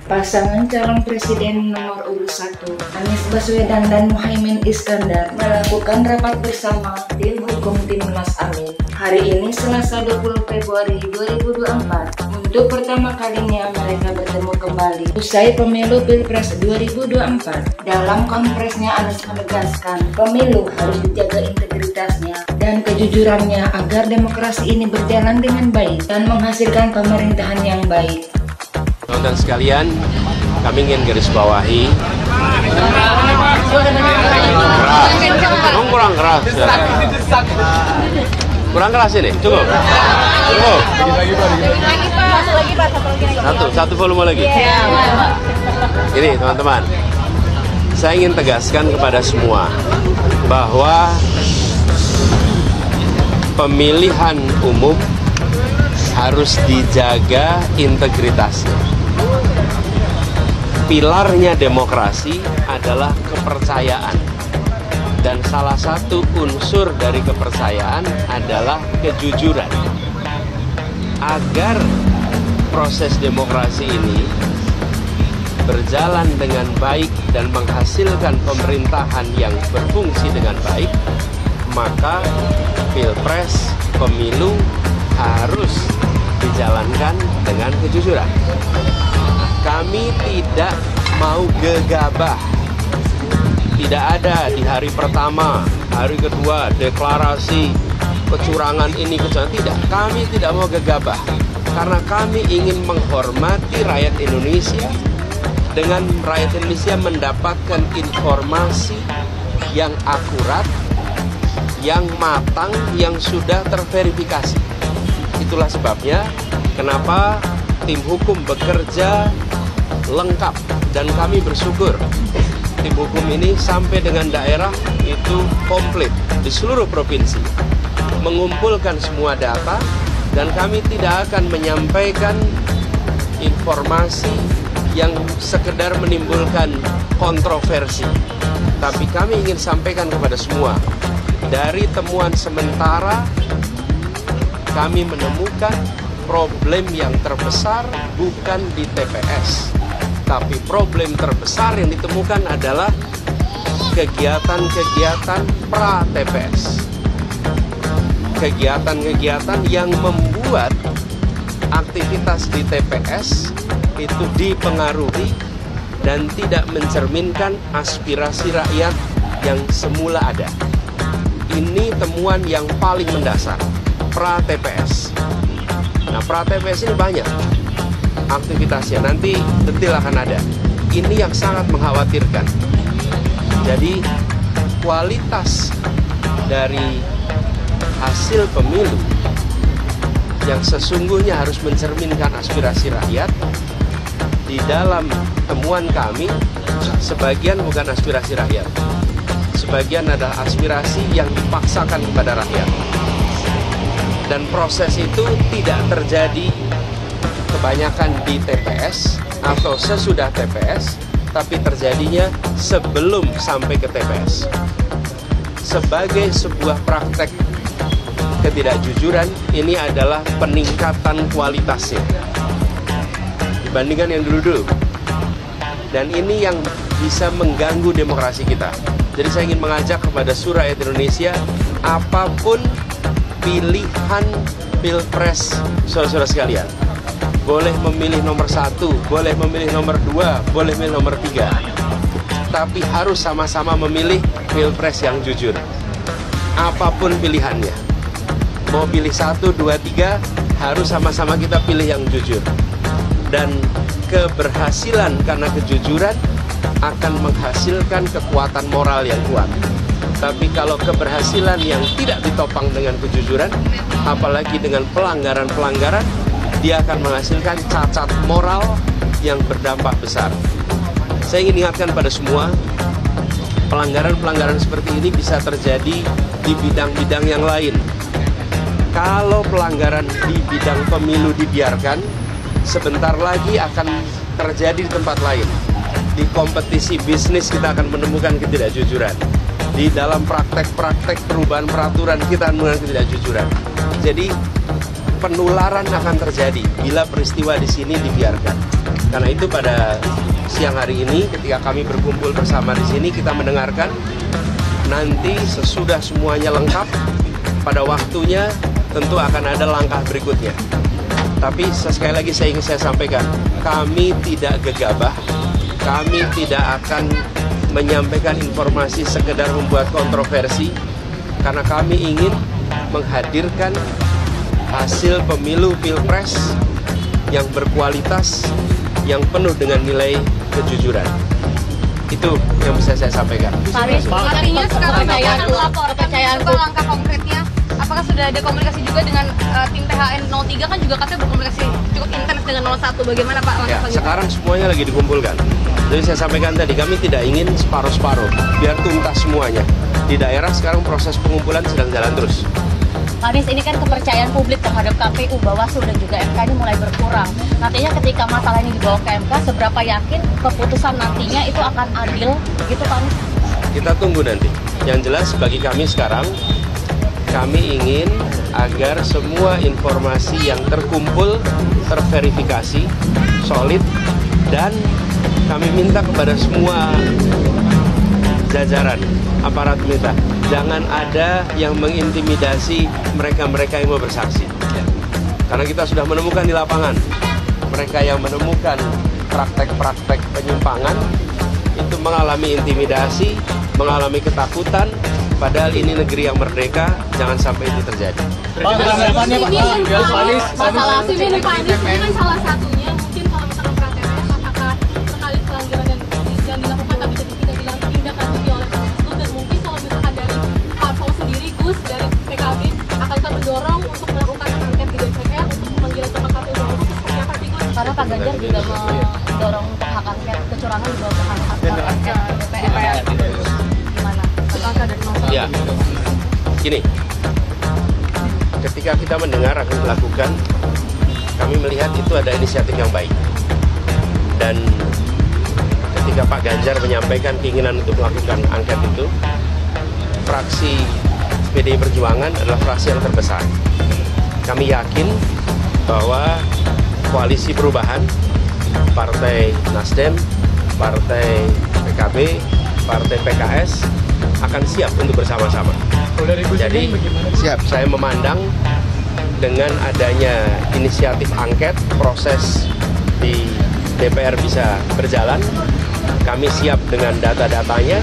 Pasangan calon presiden nomor urut 1 Anies Baswedan dan Muhaimin Iskandar melakukan rapat bersama tim hukum Timnas Amin hari ini Selasa 20 Februari 2024. Untuk pertama kalinya mereka bertemu kembali usai pemilu Pilpres 2024. Dalam konferensinya Anies menegaskan pemilu harus dijaga integritasnya dan kejujurannya agar demokrasi ini berjalan dengan baik dan menghasilkan pemerintahan yang baik. Teman-teman sekalian, kami ingin garis bawahi kurang keras. Kurang keras ini, cukup. Satu volume lagi. Ini teman-teman, saya ingin tegaskan kepada semua bahwa pemilihan umum harus dijaga integritasnya. Pilarnya demokrasi adalah kepercayaan. Dan salah satu unsur dari kepercayaan adalah kejujuran. Agar proses demokrasi ini berjalan dengan baik dan menghasilkan pemerintahan yang berfungsi dengan baik, maka Pilpres, pemilu harus dijalankan dengan kejujuran. Kami tidak mau gegabah. Tidak ada di hari pertama, hari kedua deklarasi kecurangan ini kecurangan. Tidak, kami tidak mau gegabah. Karena kami ingin menghormati rakyat Indonesia. Dengan rakyat Indonesia mendapatkan informasi yang akurat, yang matang, yang sudah terverifikasi. Itulah sebabnya kenapa tim hukum bekerja lengkap dan kami bersyukur tim hukum ini sampai dengan daerah itu komplit di seluruh provinsi mengumpulkan semua data, dan kami tidak akan menyampaikan informasi yang sekedar menimbulkan kontroversi, tapi kami ingin sampaikan kepada semua dari temuan sementara kami menemukan problem yang terbesar bukan di TPS, tapi problem terbesar yang ditemukan adalah kegiatan-kegiatan pra-TPS. Kegiatan-kegiatan yang membuat aktivitas di TPS itu dipengaruhi dan tidak mencerminkan aspirasi rakyat yang semula ada. Ini temuan yang paling mendasar, pra-TPS. Nah, pra-TPS ini banyak aktivitasnya, nanti detail akan ada. Ini yang sangat mengkhawatirkan. Jadi kualitas dari hasil pemilu yang sesungguhnya harus mencerminkan aspirasi rakyat, di dalam temuan kami sebagian bukan aspirasi rakyat, sebagian adalah aspirasi yang dipaksakan kepada rakyat. Dan proses itu tidak terjadi kebanyakan di TPS atau sesudah TPS, tapi terjadinya sebelum sampai ke TPS. Sebagai sebuah praktek ketidakjujuran, ini adalah peningkatan kualitasnya dibandingkan yang dulu-dulu. Dan ini yang bisa mengganggu demokrasi kita. Jadi saya ingin mengajak kepada seluruh rakyat Indonesia, apapun pilihan Pilpres saudara-saudara sekalian, boleh memilih nomor 1, boleh memilih nomor 2, boleh memilih nomor 3, tapi harus sama-sama memilih Pilpres yang jujur. Apapun pilihannya, mau pilih 1, 2, 3, harus sama-sama kita pilih yang jujur. Dan keberhasilan karena kejujuran akan menghasilkan kekuatan moral yang kuat. Tapi kalau keberhasilan yang tidak ditopang dengan kejujuran, apalagi dengan pelanggaran-pelanggaran, dia akan menghasilkan cacat moral yang berdampak besar. Saya ingin ingatkan pada semua, pelanggaran-pelanggaran seperti ini bisa terjadi di bidang-bidang yang lain. Kalau pelanggaran di bidang pemilu dibiarkan, sebentar lagi akan terjadi di tempat lain. Di kompetisi bisnis kita akan menemukan ketidakjujuran. Di dalam praktek-praktek perubahan peraturan kita akan menemukan ketidakjujuran. Jadi penularan akan terjadi bila peristiwa di sini dibiarkan. Karena itu pada siang hari ini ketika kami berkumpul bersama di sini, kita mendengarkan. Nanti sesudah semuanya lengkap, pada waktunya tentu akan ada langkah berikutnya. Tapi sekali lagi ingin saya sampaikan, kami tidak gegabah, kami tidak akan menyampaikan informasi sekedar membuat kontroversi, karena kami ingin menghadirkan hasil pemilu Pilpres yang berkualitas, yang penuh dengan nilai kejujuran. Itu yang bisa saya sampaikan. Artinya sekarang kepercayaan langkah konkretnya, apakah sudah ada komunikasi juga dengan tim THN 03 kan juga katanya berkomunikasi cukup intens dengan 01, bagaimana Pak? Ya, sekarang semuanya lagi dikumpulkan. Jadi saya sampaikan tadi, kami tidak ingin separuh-separuh, biar tuntas semuanya. Di daerah sekarang proses pengumpulan sedang jalan terus. Pak Anies, ini kan kepercayaan publik terhadap KPU, Bawaslu dan juga MK ini mulai berkurang. Nantinya ketika masalah ini dibawa ke MK, seberapa yakin keputusan nantinya itu akan adil gitu Pak Anies? Kita tunggu nanti. Yang jelas bagi kami sekarang, kami ingin agar semua informasi yang terkumpul terverifikasi, solid, dan kami minta kepada semua jajaran aparat pemerintah, jangan ada yang mengintimidasi mereka-mereka yang mau bersaksi. Karena kita sudah menemukan di lapangan, mereka yang menemukan praktek-praktek penyimpangan itu mengalami intimidasi, mengalami ketakutan, padahal ini negeri yang merdeka, jangan sampai itu terjadi. Masalah ini Pak Anies ini kan salah satunya, mungkin kalau misalkan prakteknya apakah terkait pelanggaran yang dilakukan tapi tidak ditindaklanjuti oleh Bawaslu, dan mungkin kalau misalkan dari parpol sendiri, Gus dari PKB akan mendorong untuk melakukan angket di DPR untuk memanggilan ke KPU Bawaslu, seperti apa sih Gus? Karena Pak Ganjar juga mendorong untuk hak angket kecurangan dibawa ke hak angket DPR. Gimana? Langkah dari masalah? Ya, gini, ketika kita mendengar akan dilakukan, kami melihat itu ada inisiatif yang baik. Dan ketika Pak Ganjar menyampaikan keinginan untuk melakukan angket itu, fraksi PDI Perjuangan adalah fraksi yang terbesar. Kami yakin bahwa koalisi perubahan, Partai Nasdem, Partai PKB, Partai PKS akan siap untuk bersama-sama. Jadi siap, saya memandang dengan adanya inisiatif angket, proses di DPR bisa berjalan. Kami siap dengan data-datanya.